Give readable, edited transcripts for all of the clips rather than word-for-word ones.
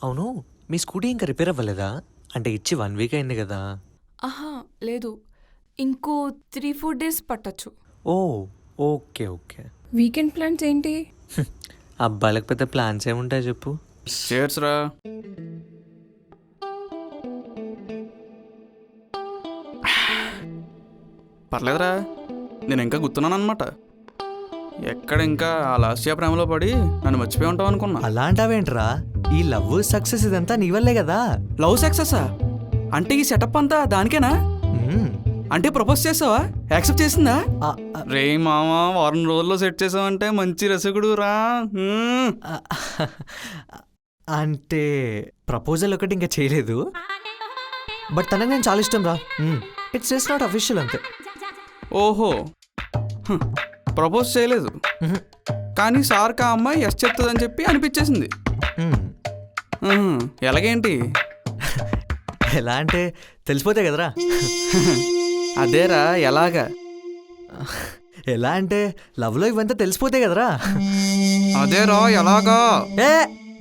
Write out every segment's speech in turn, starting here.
అవును, మీ స్కూటీ ఇంకా రిపేర్ అవ్వలేదా? అంటే ఇచ్చి 1 వీక్ అయింది కదా. ఆహా లేదు, ఇంకో 3-4 డేస్ పట్టచ్చు. ఓ, ఓకే ఓకే. వీకెండ్ ప్లాన్స్ ఏంటి? అబ్బాయిలకు పెద్ద ప్లాన్స్ ఏముంటాయి చెప్పు. చేర్స్ రా. పర్లేదురా, నేను ఇంకా గుర్తున్నాను అనమాట. ఎక్కడ ఇంకా ఆ లాస్య ప్రేమలో పడి నన్ను మర్చిపోయి ఉంటావు అనుకున్నా. అలాంటావేంట్రా? ఈ లవ్ సక్సెస్ ఇదంతా నీ వల్లే కదా. లవ్ సక్సెసా? అంటే ఈ సెటప్ అంతా దానికేనా? మ్మ్. అంటే ప్రపోజ్ చేసావా? యాక్సెప్ట్ చేసిందా? ఆ, రే మామా, వారం రోజుల్లో సెట్ చేసావంటే మంచి రసగుడు రా. ఆ, అంటే ప్రపోజల్ ఒకటి ఇంకా చేయలేదు, బట్ తనకు నేను చాలా ఇష్టం రా. ఇట్స్ జస్ట్ నాట్ అఫీషియల్ అంతే. ఓహో, ప్రపోజ్ చేయలేదు మ్మ్. కానీ సార్కి ఆ అమ్మాయి ఎస్ చెప్తుందని చెప్పి అనిపించేసింది. మ్మ్. ఎలాగేంటి? ఎలా అంటే తెలిసిపోతే కదరా. అదేరా, ఎలాగా? ఎలా అంటే లవ్లో ఇవంతా తెలిసిపోతే కదరా. అదేరా, ఎలాగా? ఏ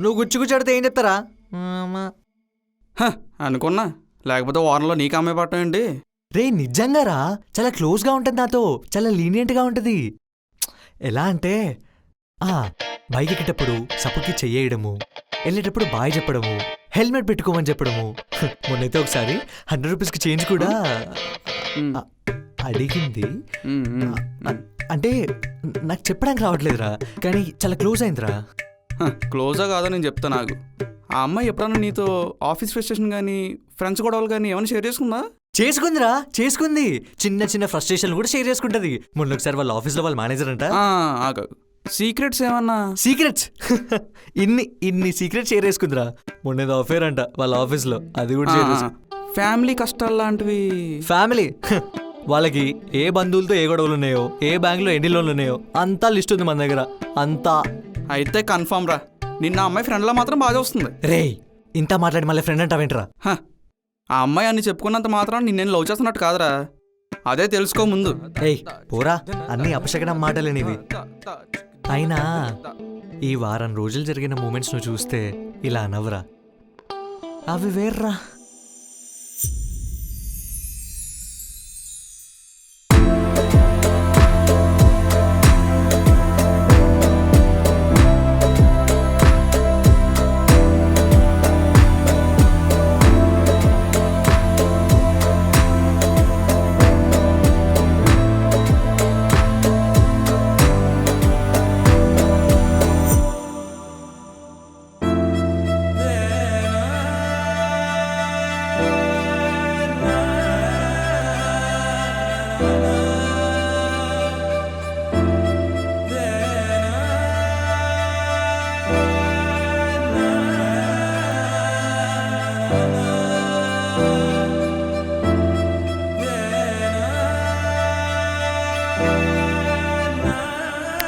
నువ్వు గుచ్చుగుచ్చాడితే ఏం చెప్తారా? అనుకున్నా, లేకపోతే వారంలో నీకు అమ్మాయి పట్టం ఏంటి? రే నిజంగా రా, చాలా క్లోజ్గా ఉంటుంది నాతో, చాలా లీనియంట్గా ఉంటుంది. ఎలా అంటే బైక్ ఎక్కేటప్పుడు సపోర్ట్కి చెయ్యడము, వెళ్ళేటప్పుడు బాయ్ చెప్పడము, హెల్మెట్ పెట్టుకోమని చెప్పడము. మొన్నైతే ఒకసారి 100 రూపీస్కి చేంజ్ కూడా అడిగింది. అంటే నాకు చెప్పడానికి రావట్లేదురా, కానీ చాలా క్లోజ్ అయిందిరా. క్లోజా కాదో నేను చెప్తా. నాకు ఆ అమ్మాయి ఎప్పుడన్నా నీతో ఆఫీస్ ఫ్రస్ట్రేషన్ కానీ ఫ్రెండ్స్ గొడవలు కానీ ఏమైనా షేర్ చేసుకుందా? చేసుకుందిరా, చేసుకుంది. చిన్న చిన్న ఫ్రస్ట్రేషన్లు కూడా షేర్ చేసుకుంటది. మొన్న ఒకసారి వాళ్ళ ఆఫీస్లో వాళ్ళ మేనేజర్ అంట. సీక్రెట్స్ ఏమన్నా? సీక్రెట్స్ ఇన్ని సీక్రెట్స్ షేర్ చేసుకుందిరా. మొన్న అఫేర్ అంట వాళ్ళ ఆఫీస్లో, అది కూడా షేర్ చేసుకుంది. ఫ్యామిలీ కష్టాలు లాంటివి. ఫ్యామిలీ వాళ్ళకి ఏ బంధువులతో ఏ గొడవలు ఉన్నాయో, ఏ బ్యాంకులో ఎన్ని లోన్లు ఉన్నాయో అంతా లిస్ట్ ఉంది మన దగ్గర అంతా. అయితే కన్ఫామ్ రా, నిన్న ఆ అమ్మాయి ఫ్రెండ్లా మాత్రం బాగా వస్తుంది. రే ఇంత మాట్లాడి మళ్ళీ ఫ్రెండ్ అంటావేంట్రా? ఆ అమ్మాయి అన్ని చెప్పుకున్నంత మాత్రం నిన్నేం లవ్ చేస్తున్నట్టు కాదురా, అదే తెలుసుకో ముందు. ఏయ్ పోరా, అన్ని అపశకనం మాటలేనివి. అయినా ఈ వారం రోజులు జరిగిన మూమెంట్స్ నువ్వు చూస్తే ఇలా అనవరా, అవి వేర్రా.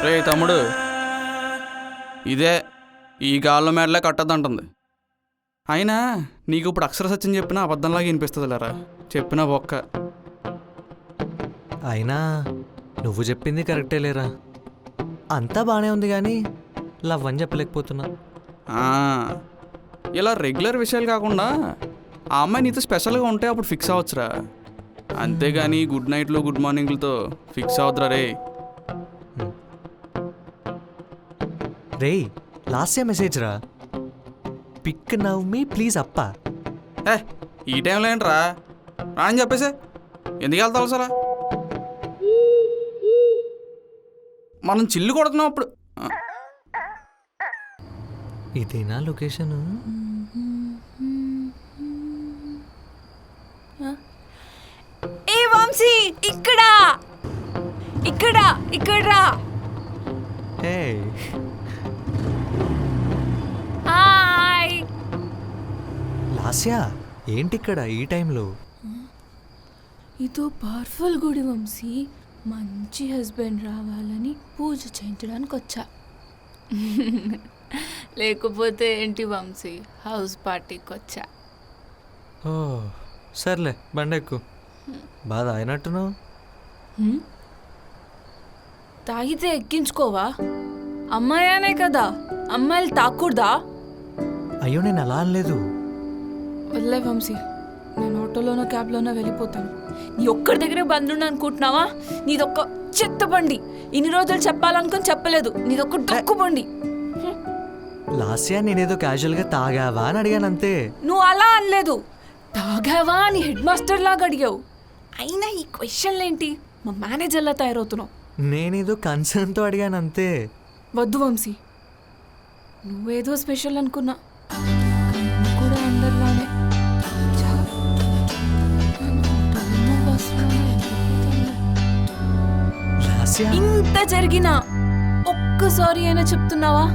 రే తమ్ముడు, ఇదే ఈ గాల్లో మేడలే కట్టద్దంటుంది. అయినా నీకు ఇప్పుడు అక్షర సత్యం చెప్పినా అబద్ధంలాగా వినిపిస్తుంది లేరా, చెప్పినా బొక్క. అయినా నువ్వు చెప్పింది కరెక్టే లేరా, అంతా బాగానే ఉంది కానీ లవ్ అని చెప్పలేకపోతున్నా. ఇలా రెగ్యులర్ విషయాలు కాకుండా ఆ అమ్మాయి నీతో స్పెషల్గా ఉంటే అప్పుడు ఫిక్స్ అవ్వచ్చురా, అంతేగాని గుడ్ నైట్లు గుడ్ మార్నింగ్లతో ఫిక్స్ అవద్దురా రే. రే లాస్ట్ మెసేజ్ రా, పిక్ నవ్ మీ ప్లీజ్ అప్ప. ఈ టైంలో ఏంట్రా రా అని చెప్పేసి ఎందుకు వెళ్తావు అసలు? మనం చిల్లు కొడుతున్నాం అప్పుడు. ఇదేనా లొకేషన్? ఏ వంశీ, ఇక్కడ ఇక్కడ ఇక్కడ. Hey hi. లాస్యా ఏంటి ఇక్కడ ఈ టైంలో? ఇదో పవర్ఫుల్ గుడి వంశీ, మంచి హస్బెండ్ రావాలని పూజ చేయించడానికి వచ్చా. లేకపోతే ఏంటి వంశీ, హౌస్ పార్టీకి వచ్చా. ఓ సర్లే బండెక్కు. బాధ అయినట్టున్నావు. తాగితే ఎక్కించుకోవా? అమ్మాయి అనే కదా, అమ్మాయిలు తాకూడదా? అయ్యో నేను అలా అనలేదు. వదిలే వంశీ, నేను ఆటోలోనో క్యాబ్లోనో వెళ్ళిపోతాను. నీ ఒక్కడి దగ్గరే బంధుండి అనుకుంటున్నావా? నీదొక్క చెత్త బండి. ఇన్ని రోజులు చెప్పాలనుకుని చెప్పలేదు. నీదొక్క డొక్కు బండి. లాస్యా నేనేదో క్యాజువల్గా తాగావా అని అడిగాను అంతే. నువ్వు అలా అనలేదు. తాగావా అని హెడ్ మాస్టర్ లాగా అడిగావు. అయినా ఈ క్వశ్చన్లేంటి? మా మేనేజర్లా తయారవుతున్నావు. నేనేదో కన్సర్న్తో అడిగాను అంతే. వద్దు వంశీ, నువ్వేదో స్పెషల్ అనుకున్నా. నువ్వు కూడా అందరిలానే లాస్యా ఇంత జరిగినా ఒక్కసారి అయినా చెప్తున్నావా?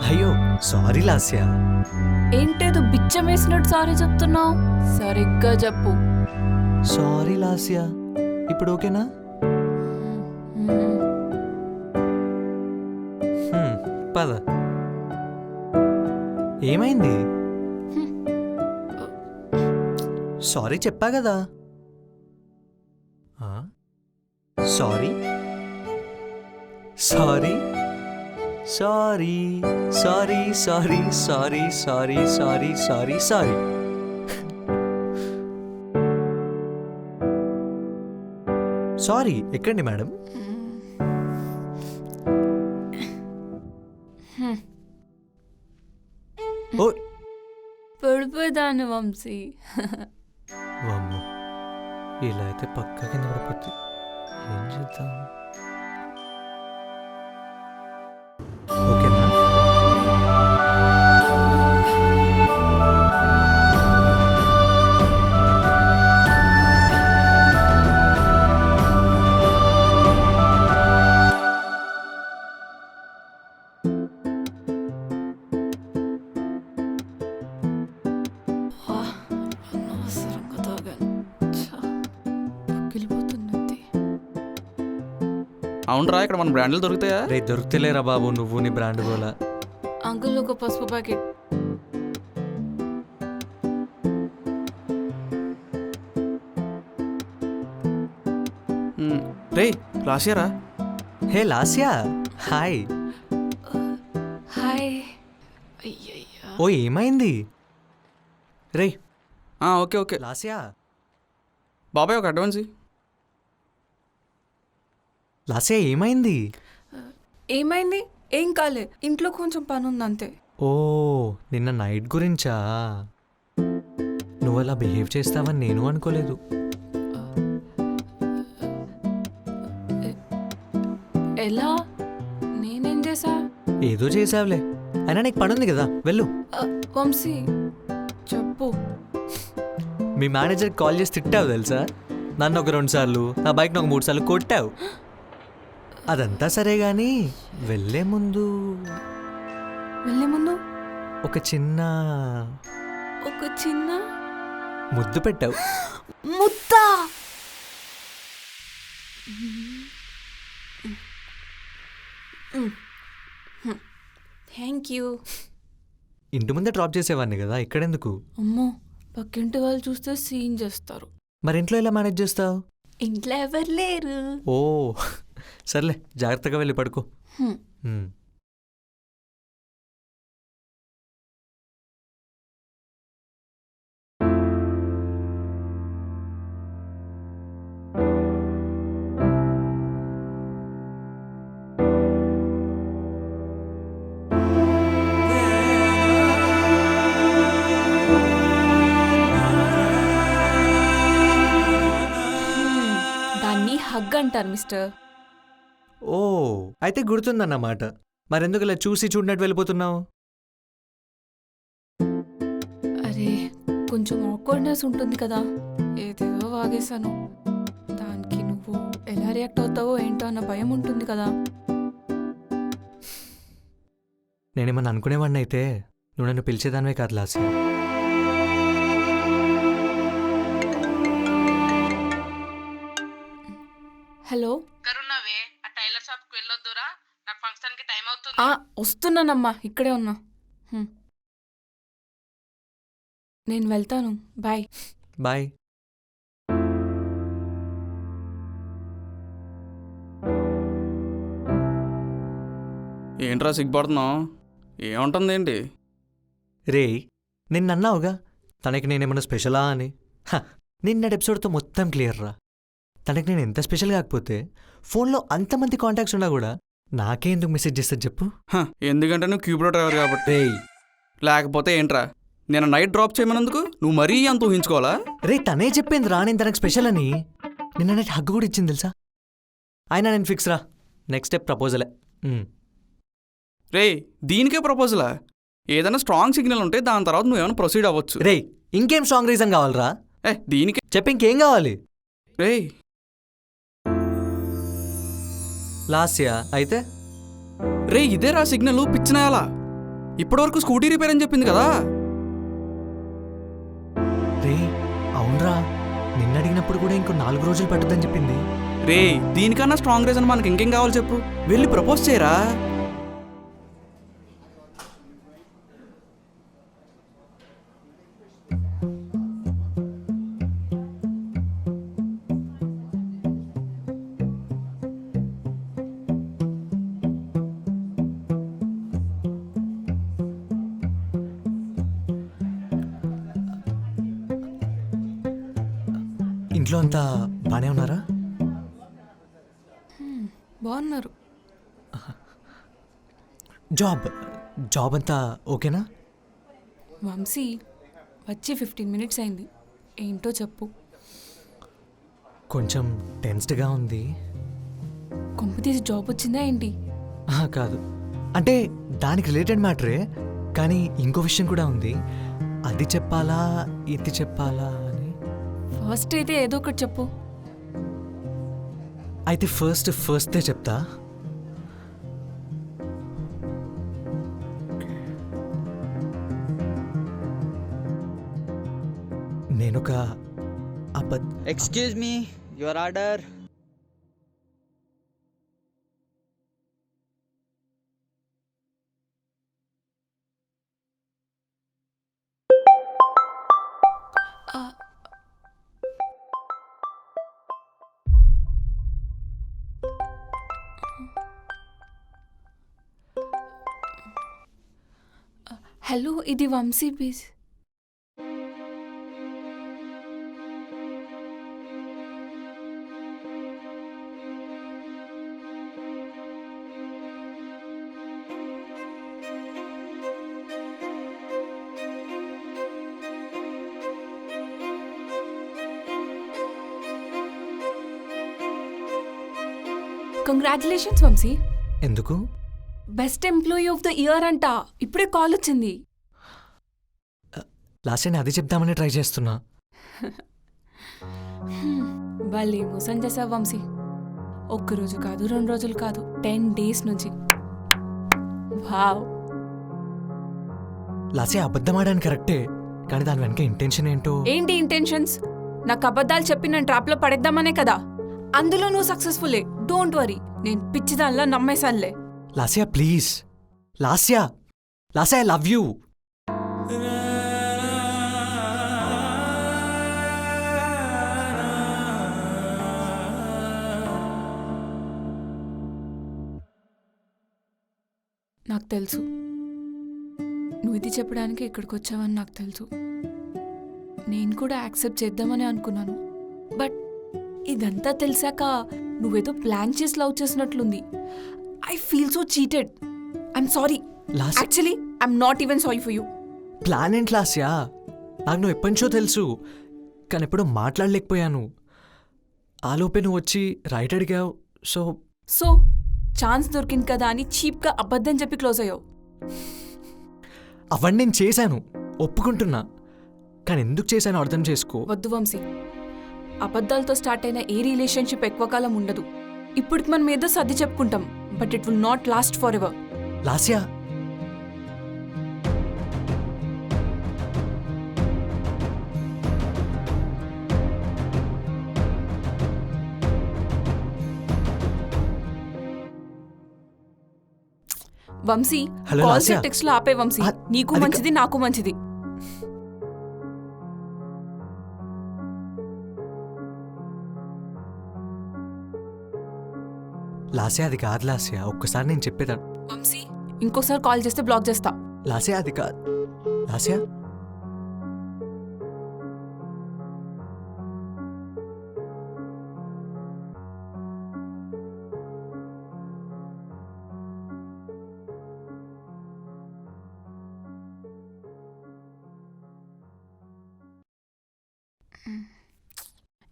అయ్యో సారీ లాస్యా. ఏంటేదో బిచ్చం వేసినట్టు సారీ చెప్తున్నావు. సరిగ్గా చెప్పు. సారీ లాస్యా. ఇప్పుడు ఓకేనా? పద. ఏమైంది? సారీ చెప్పా కదా. Sorry sorry sorry sorry sorry sorry sorry sorry sorry sorry. Sorry ఎక్కండి మేడం. ఓ పడిపోయేదాన్ని వంశీ. వామ్మో, ఇలా అయితే పక్క కింద పడిపోద్ది. ఏం చేద్దాం? ఓకేనా? అనవసరంగా తాగాను. పగిలిపోతున్నది. అవునరా, ఇక్కడ మన బ్రాండ్లు దొరుకుతాయా? రే దొరుకుతలేరా బాబు నువ్వు నీ బ్రాండ్ గోలా. అంకుల్ ఒక పసుపు ప్యాకెట్. రే లాస్యారా. హే లాస్యా, హాయ్. హాయ్. అయ్యయ్యా. ఓ ఏమైంది? రే ఓకే ఓకే. లాస్యా, బాబాయ్ ఒక అడ్వాన్స్. లాస్యా ఏమైంది? ఏమైంది? ఏం కాలే, ఇంట్లో కొంచెం పని ఉంది అంతే. ఓ నిన్న నైట్ గురించా? నువ్వు అలా బిహేవ్ చేస్తావని నేను అనుకోలేదు. ఎలా? నేనేం చేసా? ఏదో చేసావులే. అయినా నీకు పని ఉంది కదా, వెళ్ళు. వంశీ చెప్పు. మీ మేనేజర్ కాల్ చేసి తిట్టావు తెలుసా? నన్ను ఒక 2 సార్లు, నా బైక్ని ఒక 3 సార్లు కొట్టావు. అదంతా సరే గాని వెళ్ళే ముందు ఒక చిన్న ముద్దు పెట్టావు. ముద్దా? Thank you. ఇంటి ముందే డ్రాప్ చేసేవాడిని కదా, ఇక్కడెందుకు? అమ్మో, పక్కింటి వాళ్ళు చూస్తే సీన్ చేస్తారు. మరి ఇంట్లో ఎలా మేనేజ్ చేస్తావు? ఇంట్లో ఎవరు లేరు. ఓ సర్లే, జాగ్రత్తగా వెళ్ళి పడుకో. దాన్ని హగ్ అంటారు మిస్టర్. ఓ అయితే గుర్తుందన్నమాట. మరెందుకు ఇలా చూసి చూడనట్టు వెళ్ళిపోతున్నావు? అరే కొంచెం ఆక్వర్డ్నెస్ ఉంటుంది కదా, ఏదేదో వాగేశాను. దానికి నువ్వు ఎలా రియాక్ట్ అవుతావో ఏంటో అన్న భయం ఉంటుంది కదా. నేనేమన్నా అనుకునేవాడిని అయితే నువ్వు నన్ను పిలిచేదానివే కాదు లాస్యా. హలో, కరుణవే, ఆ టైలర్ షాప్ కి వెళ్ళొద్దురా, నాకు ఫంక్షన్ కి టైం అవుతుంది. వస్తున్నానమ్మా, ఇక్కడే ఉన్నా. నేను వెళ్తాను. బాయ్. బాయ్. ఏంట్రా సిగ్గుపడుతున్నావు? ఏముంటుంది ఏంటి? రే నిన్నన్నావుగా తనకి నేనేమన్నా స్పెషలా అని. నిన్నటి ఎపిసోడ్తో మొత్తం క్లియర్ రా. తనకి నేను ఎంత స్పెషల్ కాకపోతే ఫోన్లో అంతమంది కాంటాక్ట్స్ ఉన్నా కూడా నాకే ఎందుకు మెసేజ్ చేస్తుంది చెప్పు. ఎందుకంటే నువ్వు క్యూబ్లో డ్రైవర్ కాబట్టి. రే లేకపోతే ఏంట్రా, నేను నైట్ డ్రాప్ చేయమన్నందుకు నువ్వు మరీ అంత ఊహించుకోవాలా? రే తనే చెప్పింది రా నేను తనకు స్పెషల్ అని. నిన్న నైట్ హగ్గు కూడా ఇచ్చింది తెలుసా. అయినా నేను ఫిక్స్ రా. Next step ప్రపోజలే. రే దీనికే ప్రపోజలా? ఏదైనా స్ట్రాంగ్ సిగ్నల్ ఉంటే దాని తర్వాత నువ్వేమైనా ప్రొసీడ్ అవ్వచ్చు. రే ఇంకేం స్ట్రాంగ్ రీజన్ కావాలరా? దీనికి చెప్పి ఇంకేం కావాలి? రే లాస్యా అయితే రే ఇదేరా సిగ్నల్ పిచ్చినాయాలా? ఇప్పటివరకు స్కూటీ రిపేర్ అని చెప్పింది కదా. రే అవునరా, నిన్న అడిగినప్పుడు కూడా ఇంకో 4 రోజులు పట్టుద్దని చెప్పింది. రే దీనికన్నా స్ట్రాంగ్ రీజన్ మనకి ఇంకేం కావాలి చెప్పు. వెళ్ళి ప్రపోజ్ చేయరా. ఇంట్లో అంతా బానే ఉన్నారా? బాగున్నారు. జాబ్ అంతా ఓకేనా? వంశీ వచ్చి 15 మినిట్స్ అయింది. ఏంటో చెప్పు. కొంచెం టెన్స్డ్గా ఉంది. కొంపతీసి జాబ్ వచ్చిందా ఏంటి? కాదు, అంటే దానికి రిలేటెడ్ మ్యాటరే, కానీ ఇంకో విషయం కూడా ఉంది. అది చెప్పాలా ఇది చెప్పాలా అని. ఫస్ట్ అయితే ఏదో ఒకటి చెప్పు. అయితే ఫస్టే చెప్తా. నేనొక Excuse me, your order. Hello, ఇది వంశీ ప్లీజ్. కంగ్రాచులేషన్స్ వంశీ. ఎందుకు? Best employee of the year అంట. ఇప్పుడే కాల్ వచ్చింది. లాస్ట్ టైం అది చెప్దామని ట్రై చేస్తున్నా. వాళ్ళు మోసం చేసావు వంశీ. ఒక్కరోజు కాదు, 2 రోజులు కాదు, 10 days నుంచి. వావ్. లాసే అబద్ధం ఆడాను కరెక్టే, కానీ దాని వెనక ఇంటెన్షన్ ఏంటో. ఏంటి ఇంటెన్షన్స్? నాకు అబద్ధాలు చెప్పి నన్ను ట్రాప్లో పడేద్దామనే కదా. అందులో నువ్వు సక్సెస్ఫుల్లే. డోంట్ వరీ, నేను పిచ్చిదానిలా నమ్మేశానులే. Lasya please, Lasya I love you. నాకు తెలుసు నువ్వు ఇది చెప్పడానికి ఇక్కడికి వచ్చావని నాకు తెలుసు. నేను కూడా యాక్సెప్ట్ చేద్దామని అనుకున్నాను. బట్ ఇదంతా తెలిసాక నువ్వేదో ప్లాన్ చేసి లవ్ చేసినట్లుంది. I feel so cheated. I'm sorry. Actually I'm not even sorry for you. Plan ఏంటి లాస్యా? నాకు నువ్వు ఎప్పటి నుంచో తెలుసు, కానీ ఎప్పుడూ మాట్లాడలేకపోయాను. ఆలోపే నువ్వు వచ్చి రైట్ అడిగావు. సో ఛాన్స్ దొరికింది కదా అని చీప్గా అబద్ధం చెప్పి క్లోజ్ అయ్యావు. అవన్నీ నేను చేశాను, ఒప్పుకుంటున్నా, కానీ ఎందుకు చేశానో అర్థం చేసుకో. వద్దు వంశీ, అబద్ధాలతో స్టార్ట్ అయిన ఏ రిలేషన్షిప్ ఎక్కువ కాలం ఉండదు. ఇప్పటికి మనం ఏదో సర్ది చెప్పుకుంటాం, but it will not last forever. Lasya Vamshi, hello calls Lasya. Text లో ఆపే వంశీ. నీకు అది మంచిది, నాకు మంచిది. లాస్యా అది కాదు లాస్యా, ఒక్కసారి నేను చెప్పేదా. వంశీ, ఇంకోసారి కాల్ చేస్తే బ్లాక్ చేస్తా. లాస్యా అది కాదు. లాస్యా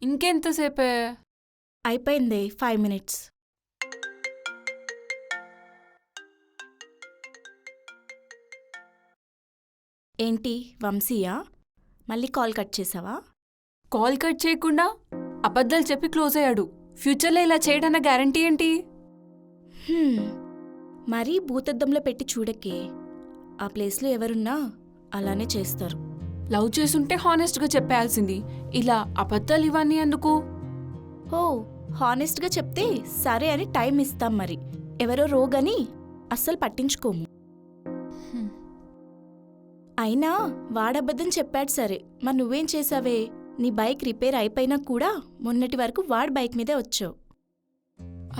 ఇంకెంతసేపే? అయిపోయింది 5 minutes. ఏంటి వంశీయా? మళ్ళీ కాల్ కట్ చేసావా? కాల్ కట్ చేయకుండా అబద్ధాలు చెప్పి క్లోజ్ అయ్యాడు. ఫ్యూచర్లో ఇలా చేయడన్న గ్యారంటీ ఏంటి? మరీ భూతద్దంలో పెట్టి చూడకే. ఆ ప్లేస్లో ఎవరున్నా అలానే చేస్తారు. లవ్ చేసుంటే హానెస్ట్గా చెప్పేయాల్సింది. ఇలా అబద్ధాలు ఇవన్నీ ఎందుకు? ఓ హానెస్ట్గా చెప్తే సరే అని టైం ఇస్తాం. మరి ఎవరో రోగని అస్సలు పట్టించుకోము. అయినా వాడబద్దం చెప్పాడు సరే, మరి నువ్వేం చేసావే? నీ బైక్ రిపేర్ అయిపోయినా కూడా మొన్నటి వరకు వాడి బైక్ మీదే వచ్చావు.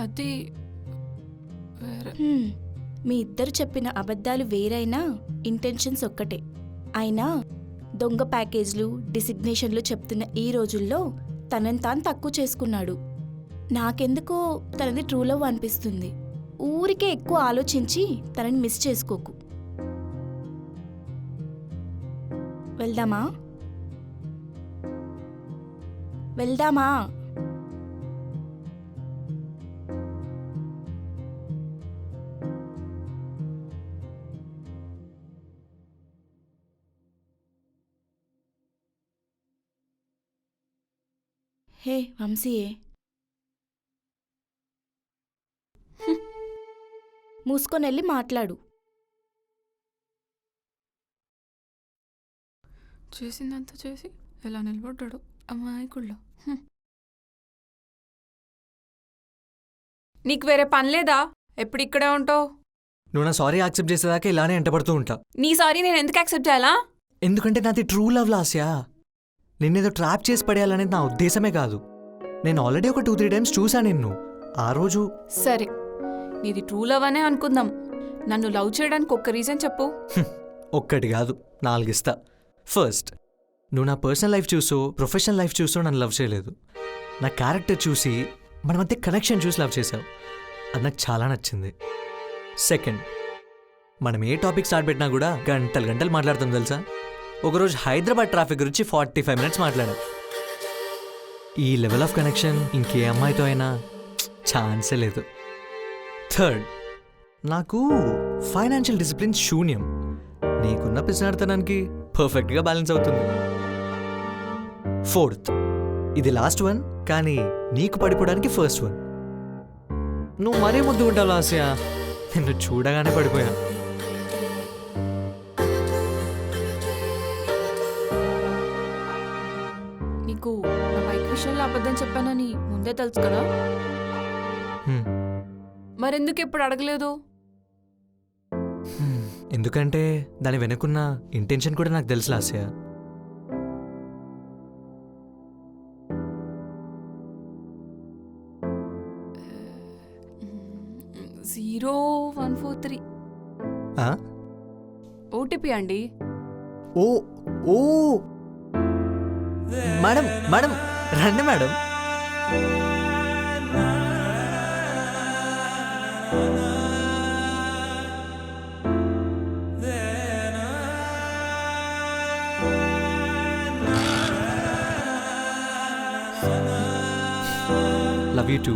అది వేరే. మీ ఇద్దరు చెప్పిన అబద్ధాలు వేరైనా ఇంటెన్షన్స్ ఒక్కటే. అయినా దొంగ ప్యాకేజ్లు డిసిగ్నేషన్లు చెప్తున్న ఈ రోజుల్లో తనని తాను తక్కువ చేసుకున్నాడు. నాకెందుకో తనది ట్రూ లవ్ అనిపిస్తుంది. ఊరికే ఎక్కువ ఆలోచించి తనని మిస్ చేసుకోకు. వెళ్దామా? వెళ్దామా? హే వంశీయే, మూసుకొనెళ్ళి మాట్లాడు. చేసిందంతా చేసి ఎలా నిలబడ్డాడు అమాయకుల్లో. నీకు వేరే పని లేదా? ఎప్పుడు ఇక్కడే ఉంటావు? నువ్వు నా సారీ యాక్సెప్ట్ చేసేదాకా ఇలానే ఎంటపడుతూ ఉంటా. నీ సారీ నేను ఎందుకు యాక్సెప్ట్ చేయాలా? ఎందుకంటే నాది ట్రూ లవ్ లాస్యా. నిన్నేదో ట్రాప్ చేసి పడేయాలనేది నా ఉద్దేశమే కాదు. నేను ఆల్రెడీ ఒక 2-3 times చూసా నిన్ను. ఆ రోజు సరే, నీది ట్రూ లవ్ అనే అనుకుందాం. నన్ను లవ్ చేయడానికి ఒక్క రీజన్ చెప్పు. ఒక్కటి కాదు 4 ఇస్తా. ఫస్ట్, నువ్వు నా పర్సనల్ లైఫ్ చూసో ప్రొఫెషనల్ లైఫ్ చూసో నన్ను లవ్ చేయలేదు. నా క్యారెక్టర్ చూసి మన మధ్య కనెక్షన్ చూసి లవ్ చేసావు. అది నాకు చాలా నచ్చింది. సెకండ్, మనం ఏ టాపిక్ స్టార్ట్ పెట్టినా కూడా గంటలు గంటలు మాట్లాడుతాం తెలుసా. ఒకరోజు హైదరాబాద్ ట్రాఫిక్ గురించి 45 minutes మాట్లాడాం. ఈ లెవెల్ ఆఫ్ కనెక్షన్ ఇంకే అమ్మాయితో అయినా ఛాన్సే లేదు. థర్డ్, నాకు ఫైనాన్షియల్ డిసిప్లిన్ శూన్యం. నీకున్న పిసినార్తనానికి పర్ఫెక్ట్గా బ్యాలెన్స్ అవుతుంది. ఫోర్త్, ఇది లాస్ట్ వన్, కానీ నీకు పడిపోవడానికి ఫస్ట్ వన్. నువ్వు మరీ ముద్దు ఉంటావు లాస్యా. నిన్ను చూడగానే పడిపోయా. నీకు నా బైక్ విషయంలో అబద్ధం చెప్పానని ముందే తెలుసు కదా, మరెందుకు ఎప్పుడు అడగలేదు? ఎందుకంటే దాని వెనుకున్న ఇంటెన్షన్ కూడా నాకు తెలుసు లాస్యా. 0143 ఓటీపీ అండి. ఓ ఓ మేడం మేడం రండి మేడం. Love you two.